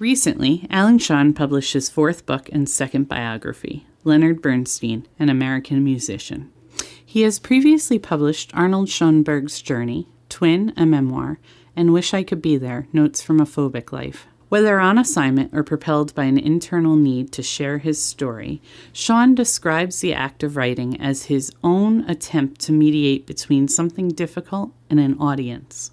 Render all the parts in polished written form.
Recently, Allen Shawn published his fourth book and second biography, Leonard Bernstein, an American Musician. He has previously published Arnold Schoenberg's Journey, Twin, a memoir, and Wish I Could Be There, Notes from a Phobic Life. Whether on assignment or propelled by an internal need to share his story, Shawn describes the act of writing as his own attempt to mediate between something difficult and an audience.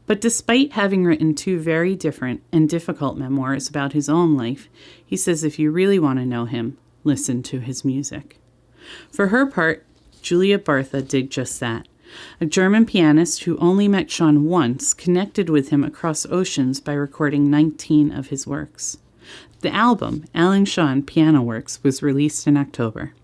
But despite having written two very different and difficult memoirs about his own life, he says if you really want to know him, listen to his music. For her part, Julia Bartha did just that. A German pianist who only met Shawn once connected with him across oceans by recording 19 of his works. The album, Allen Shawn Piano Works, was released in October.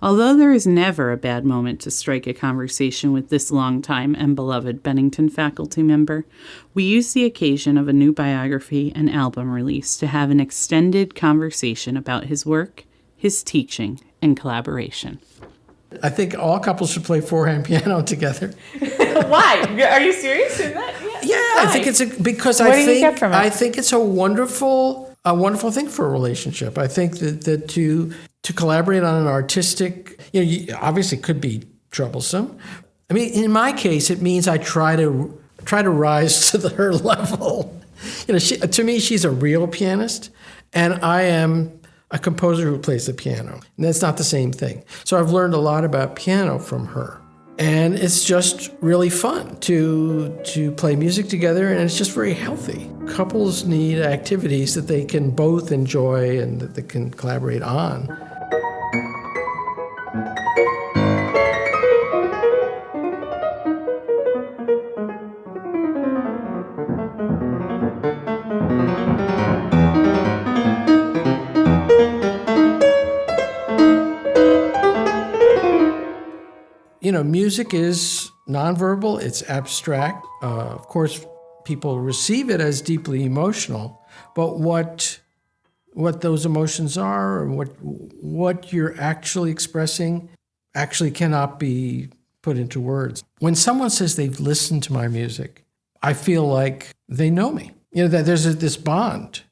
Although there is never a bad moment to strike a conversation with this longtime and beloved Bennington faculty member, we use the occasion of a new biography and album release to have an extended conversation about his work, his teaching, and collaboration. I think all couples should play four-hand piano together. Why? Are you serious in that? Yeah, Why? I think it's because What do you get from it? I think it's a wonderful thing for a relationship. I think that to collaborate on an artistic, you obviously could be troublesome. I mean, in my case, it means I try to rise to her level. To me, she's a real pianist, and I am a composer who plays the piano. And that's not the same thing. So I've learned a lot about piano from her. And it's just really fun to play music together, and it's just very healthy. Couples need activities that they can both enjoy and that they can collaborate on. Music is nonverbal, it's abstract. Of course, people receive it as deeply emotional, but what those emotions are and what you're actually expressing actually cannot be put into words. When someone says they've listened to my music, I feel like they know me. That there's this bond.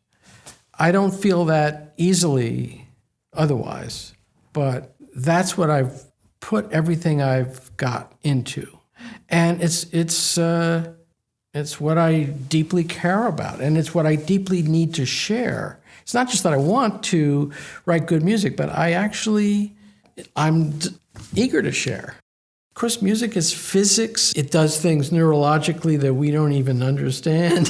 I don't feel that easily otherwise, but that's what I've put everything I've got into, and it's what I deeply care about, and it's what I deeply need to share. It's not just that I want to write good music, but I'm eager to share. Of course, music is physics. It does things neurologically that we don't even understand.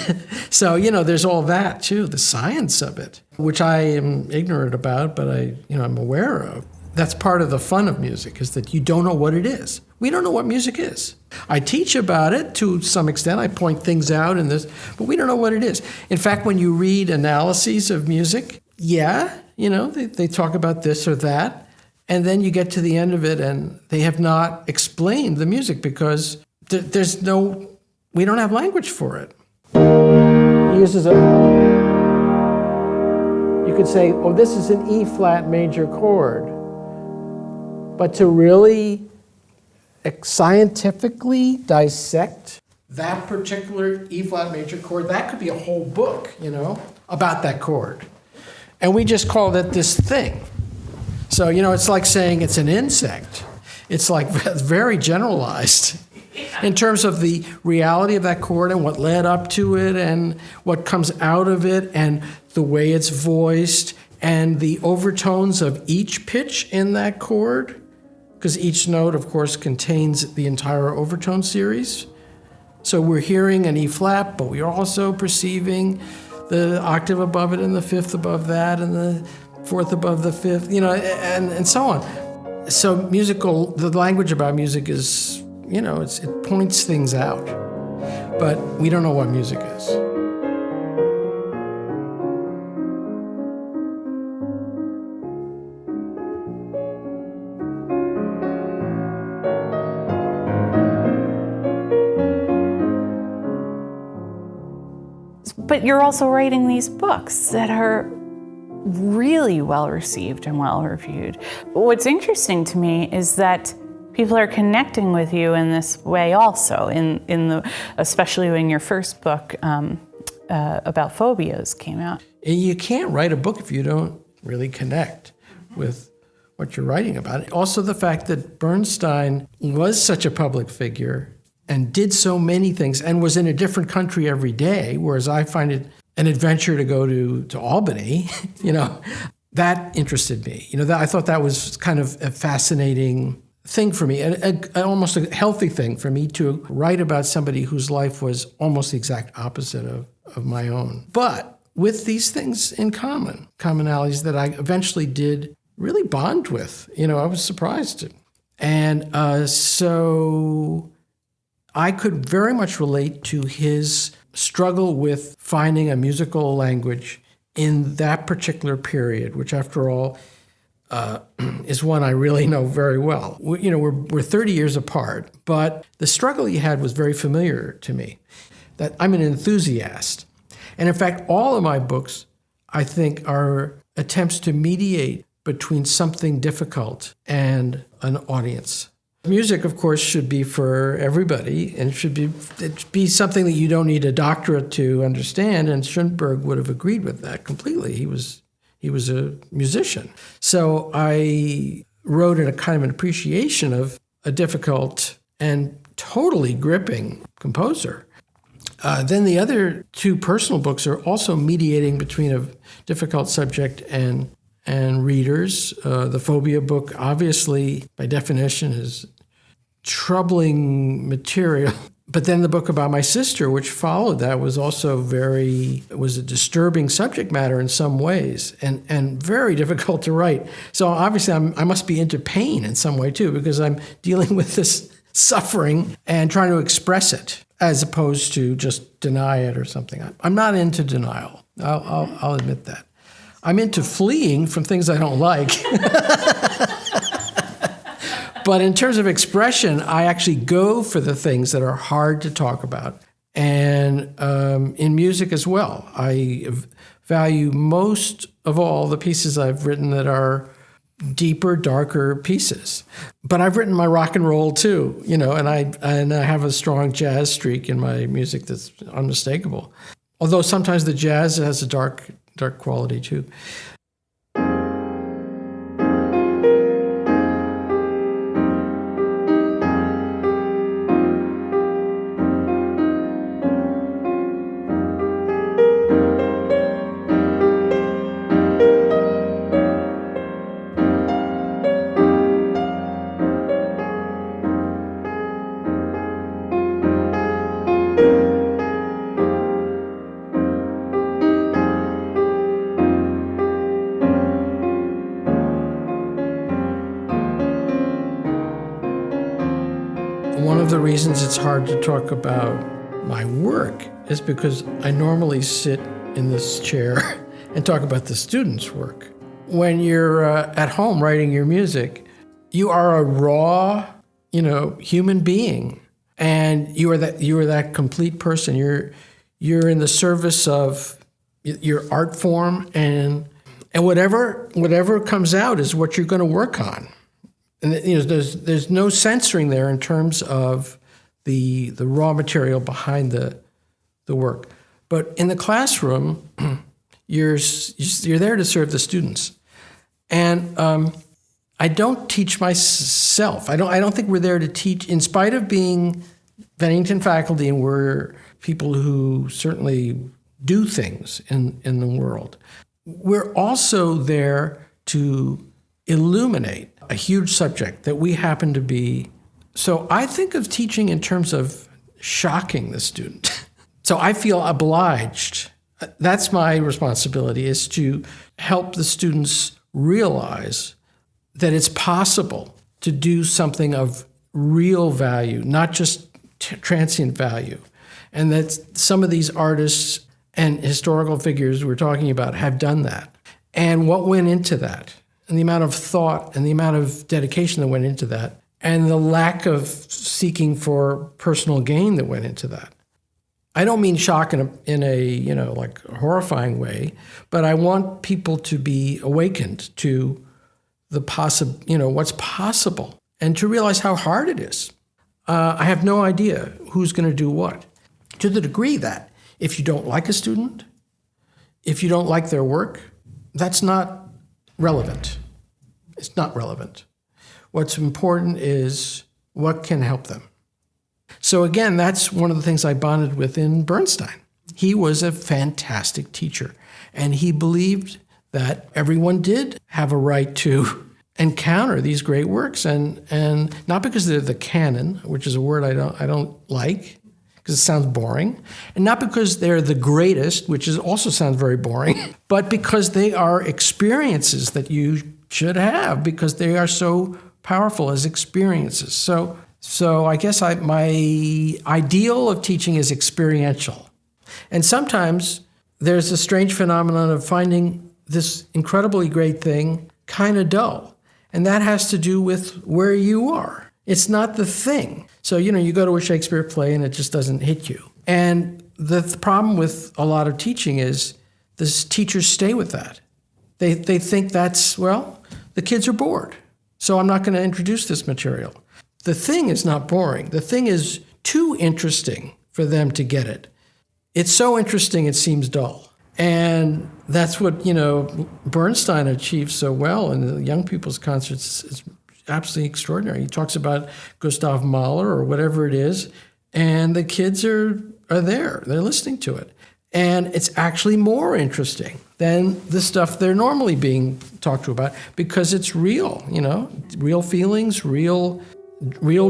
So, there's all that too, the science of it, which I am ignorant about, but I'm aware of. That's part of the fun of music, is that you don't know what it is. We don't know what music is. I teach about it to some extent. I point things out in this, but we don't know what it is. In fact, when you read analyses of music, they talk about this or that, and then you get to the end of it and they have not explained the music because we don't have language for it. He uses you could say, this is an E flat major chord. But to really scientifically dissect that particular E flat major chord, that could be a whole book, about that chord. And we just call it this thing. So, it's like saying it's an insect. It's like very generalized in terms of the reality of that chord and what led up to it and what comes out of it and the way it's voiced and the overtones of each pitch in that chord. Because each note, of course, contains the entire overtone series. So we're hearing an E flat, but we're also perceiving the octave above it and the fifth above that and the fourth above the fifth, and so on. So the language about music is, it points things out. But we don't know what music is. But you're also writing these books that are really well received and well reviewed. What's interesting to me is that people are connecting with you in this way also, especially in your first book, about phobias came out. You can't write a book if you don't really connect with what you're writing about. Also, the fact that Bernstein was such a public figure and did so many things and was in a different country every day, whereas I find it an adventure to go to Albany, that interested me. I thought that was kind of a fascinating thing for me, almost a healthy thing for me to write about somebody whose life was almost the exact opposite of my own. But with these things in common, commonalities that I eventually did really bond with. I was surprised. And so I could very much relate to his struggle with finding a musical language in that particular period, which after all is one I really know very well. We're 30 years apart, but the struggle he had was very familiar to me. That I'm an enthusiast. And in fact, all of my books, I think, are attempts to mediate between something difficult and an audience. Music, of course, should be for everybody, and it should be something that you don't need a doctorate to understand, and Schoenberg would have agreed with that completely. He was a musician. So I wrote in a kind of an appreciation of a difficult and totally gripping composer. Then the other two personal books are also mediating between a difficult subject and readers. The phobia book, obviously, by definition, is troubling material. But then the book about my sister, which followed that, was also was a disturbing subject matter in some ways and very difficult to write. So obviously I must be into pain in some way too, because I'm dealing with this suffering and trying to express it as opposed to just deny it or something. I'm not into denial. I'll admit that. I'm into fleeing from things I don't like. But in terms of expression, I actually go for the things that are hard to talk about. And in music as well, I value most of all the pieces I've written that are deeper, darker pieces. But I've written my rock and roll too, and I have a strong jazz streak in my music that's unmistakable. Although sometimes the jazz has a dark quality too. One of the reasons it's hard to talk about my work is because I normally sit in this chair and talk about the students' work. When you're at home writing your music, you are a raw, human being, and you are that complete person. You're in the service of your art form, and whatever comes out is what you're going to work on. And there's no censoring there in terms of the raw material behind the work. But in the classroom, you're there to serve the students. And I don't teach myself. I don't think we're there to teach, in spite of being Bennington faculty, and we're people who certainly do things in the world. We're also there to illuminate a huge subject that we happen to be. So I think of teaching in terms of shocking the student. So I feel obliged. That's my responsibility, is to help the students realize that it's possible to do something of real value, not just transient value. And that some of these artists and historical figures we're talking about have done that. And what went into that, and the amount of thought and the amount of dedication that went into that, and the lack of seeking for personal gain that went into that. I don't mean shock in a horrifying way, but I want people to be awakened to the what's possible, and to realize how hard it is. I have no idea who's going to do what. To the degree that If you don't like a student, if you don't like their work, that's not relevant. It's not relevant. What's important is what can help them. So again, that's one of the things I bonded with in Bernstein. He was a fantastic teacher, and he believed that everyone did have a right to encounter these great works, and not because they're the canon, which is a word I don't like, because it sounds boring, and not because they're the greatest, which also sounds very boring, but because they are experiences that you should have, because they are so powerful as experiences. So I guess my ideal of teaching is experiential. And sometimes there's a strange phenomenon of finding this incredibly great thing kind of dull. And that has to do with where you are. It's not the thing. So, you go to a Shakespeare play and it just doesn't hit you. And the problem with a lot of teaching is the teachers stay with that. They think that's, the kids are bored, so I'm not going to introduce this material. The thing is not boring. The thing is too interesting for them to get it. It's so interesting it seems dull. And that's what, Bernstein achieved so well in the young people's concerts. It's absolutely extraordinary. He talks about Gustav Mahler or whatever it is, and the kids are there. They're listening to it. And it's actually more interesting than the stuff they're normally being talked to about because it's real, real feelings, real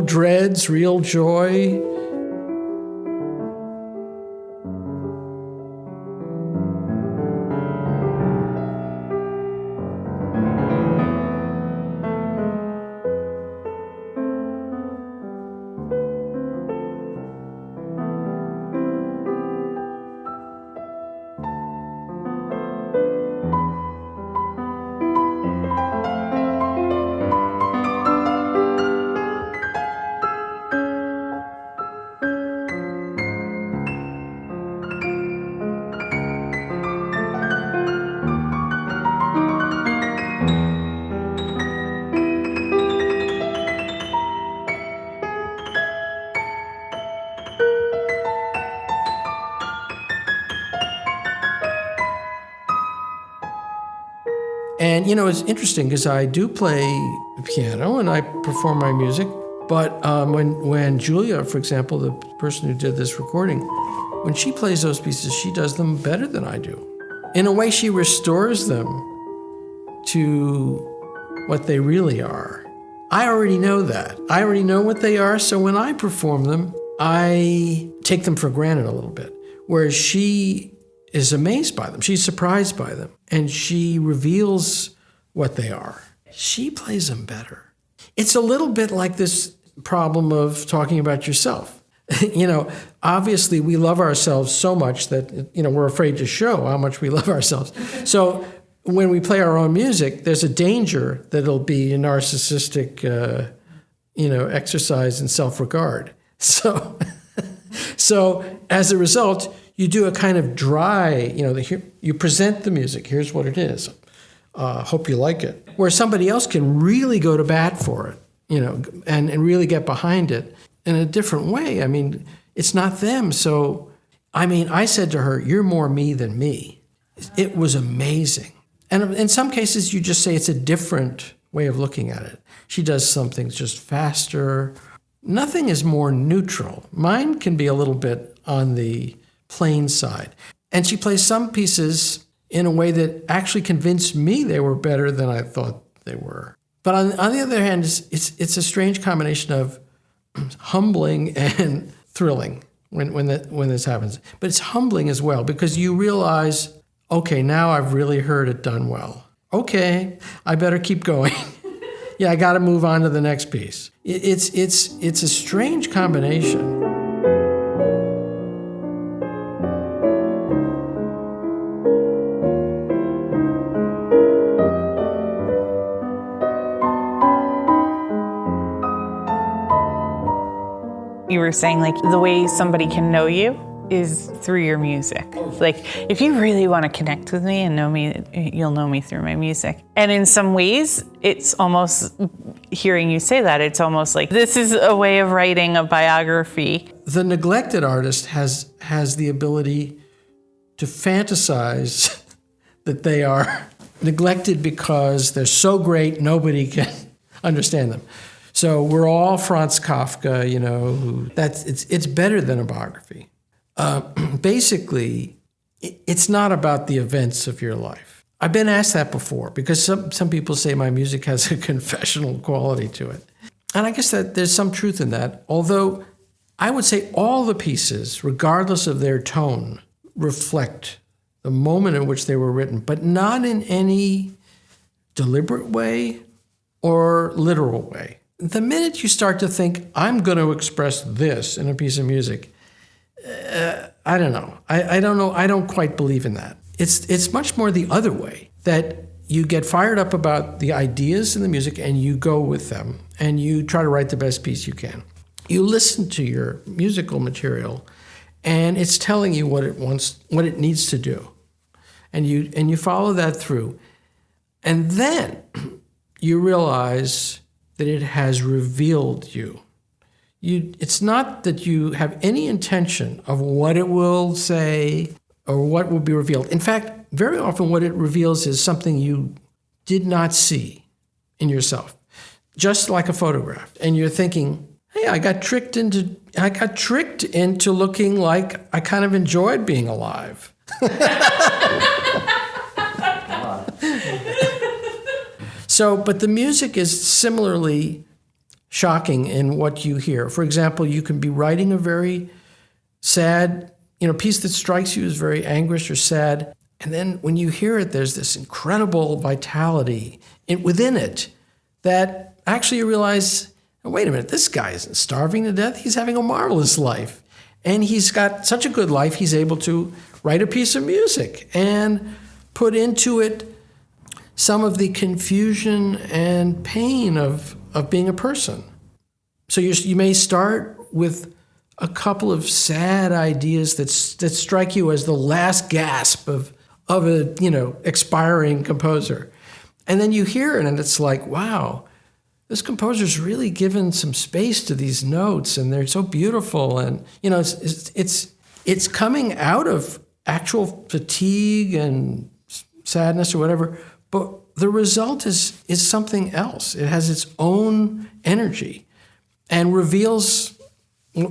dreads, real joy. And, it's interesting because I do play the piano and I perform my music. But when Julia, for example, the person who did this recording, when she plays those pieces, she does them better than I do. In a way, she restores them to what they really are. I already know that. I already know what they are, so when I perform them, I take them for granted a little bit. Whereas she is amazed by them. She's surprised by them. And she reveals what they are. She plays them better. It's a little bit like this problem of talking about yourself. Obviously we love ourselves so much that, we're afraid to show how much we love ourselves. So when we play our own music, there's a danger that it'll be a narcissistic, exercise in self-regard. So as a result, you do a kind of dry, you present the music. Here's what it is. Hope you like it. Where somebody else can really go to bat for it, and really get behind it in a different way. I mean, it's not them. So, I said to her, "You're more me than me." It was amazing. And in some cases, you just say it's a different way of looking at it. She does some things just faster. Nothing is more neutral. Mine can be a little bit on the plain side. And she plays some pieces in a way that actually convinced me they were better than I thought they were. But on the other hand, it's a strange combination of humbling and thrilling when this happens. But it's humbling as well because you realize, okay, now I've really heard it done well. Okay, I better keep going. Yeah, I got to move on to the next piece. It's a strange combination. You were saying, the way somebody can know you is through your music. If you really want to connect with me and know me, you'll know me through my music. And in some ways, it's almost, hearing you say that, it's almost like this is a way of writing a biography. The neglected artist has has the ability to fantasize that they are neglected because they're so great nobody can understand them. So we're all Franz Kafka, it's better than a biography. Basically, it's not about the events of your life. I've been asked that before because some people say my music has a confessional quality to it. And I guess that there's some truth in that, although I would say all the pieces, regardless of their tone, reflect the moment in which they were written, but not in any deliberate way or literal way. The minute you start to think, I'm going to express this in a piece of music, I don't know. I don't know. I don't quite believe in that. It's much more the other way, that you get fired up about the ideas in the music and you go with them and you try to write the best piece you can. You listen to your musical material and it's telling you what it needs to do. And you follow that through. And then you realize that it has revealed you. It's not that you have any intention of what it will say or what will be revealed. In fact, very often what it reveals is something you did not see in yourself, just like a photograph. And you're thinking, hey, I got tricked into looking like I kind of enjoyed being alive. So, but the music is similarly shocking in what you hear. For example, you can be writing a very sad, piece that strikes you as very anguished or sad, and then when you hear it, there's this incredible vitality within it that actually you realize, oh, wait a minute, this guy isn't starving to death. He's having a marvelous life. And he's got such a good life, he's able to write a piece of music and put into it some of the confusion and pain of being a person. So you may start with a couple of sad ideas that strike you as the last gasp of a expiring composer. And then you hear it and it's like, wow, this composer's really given some space to these notes and they're so beautiful. And, it's coming out of actual fatigue and sadness or whatever, but the result is something else. It has its own energy and reveals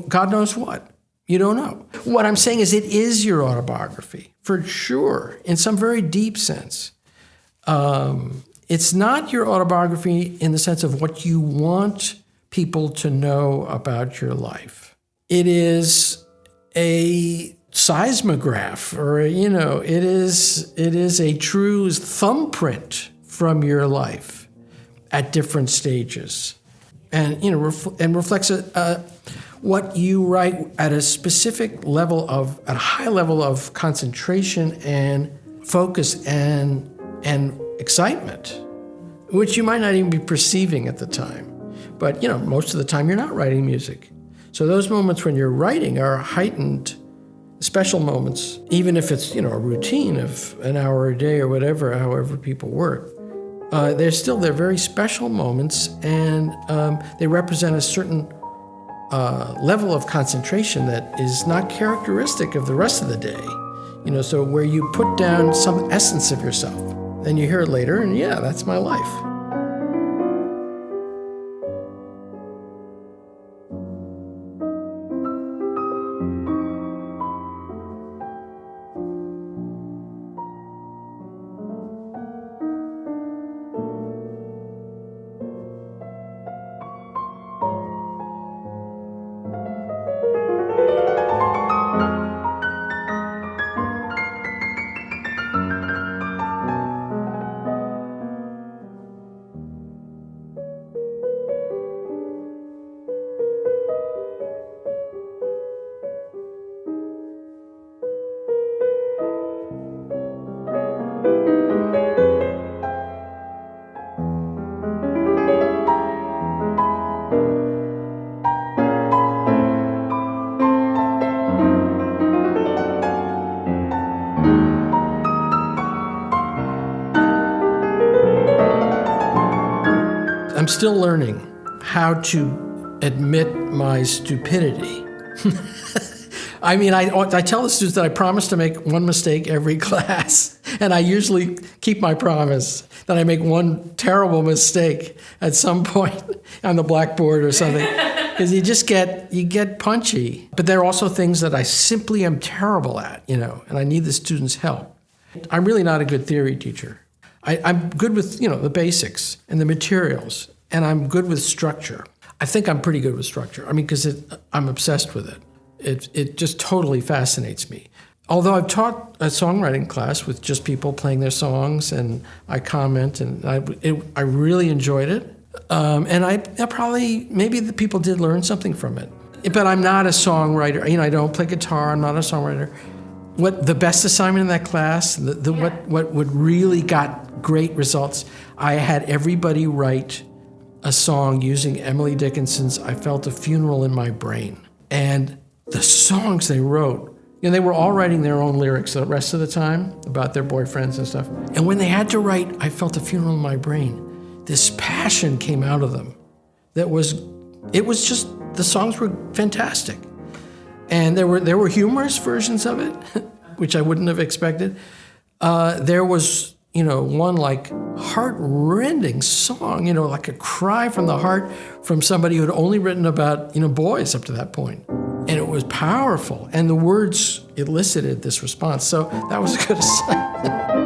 God knows what. You don't know. What I'm saying is it is your autobiography, for sure, in some very deep sense. It's not your autobiography in the sense of what you want people to know about your life. It is a seismograph, or it is a true thumbprint from your life at different stages, and reflects what you write at a specific level at a high level of concentration and focus and excitement, which you might not even be perceiving at the time. But most of the time you're not writing music, so those moments when you're writing are heightened, special moments, even if it's, a routine of an hour a day or whatever, however people work. They're very special moments, and they represent a certain level of concentration that is not characteristic of the rest of the day. So where you put down some essence of yourself, then you hear it later, and yeah, that's my life. I'm still learning how to admit my stupidity. I mean, I tell the students that I promise to make one mistake every class, and I usually keep my promise that I make one terrible mistake at some point on the blackboard or something, because you get punchy. But there are also things that I simply am terrible at, and I need the students' help. I'm really not a good theory teacher. I'm good with, the basics and the materials, and I'm good with structure. I think I'm pretty good with structure. I mean, because I'm obsessed with it. It just totally fascinates me. Although I've taught a songwriting class with just people playing their songs, and I comment, and I really enjoyed it. And I probably, maybe the people did learn something from it. But I'm not a songwriter. I don't play guitar. I'm not a songwriter. What the best assignment in that class, what really got great results, I had everybody write a song using Emily Dickinson's "I Felt a Funeral in My Brain." And the songs they wrote, they were all writing their own lyrics the rest of the time about their boyfriends and stuff. And when they had to write "I Felt a Funeral in My Brain," this passion came out of them. It was just, the songs were fantastic. And there were humorous versions of it, which I wouldn't have expected. There was, one like heart-rending song, like a cry from the heart from somebody who had only written about, boys up to that point. And it was powerful. And the words elicited this response. So that was a good assignment.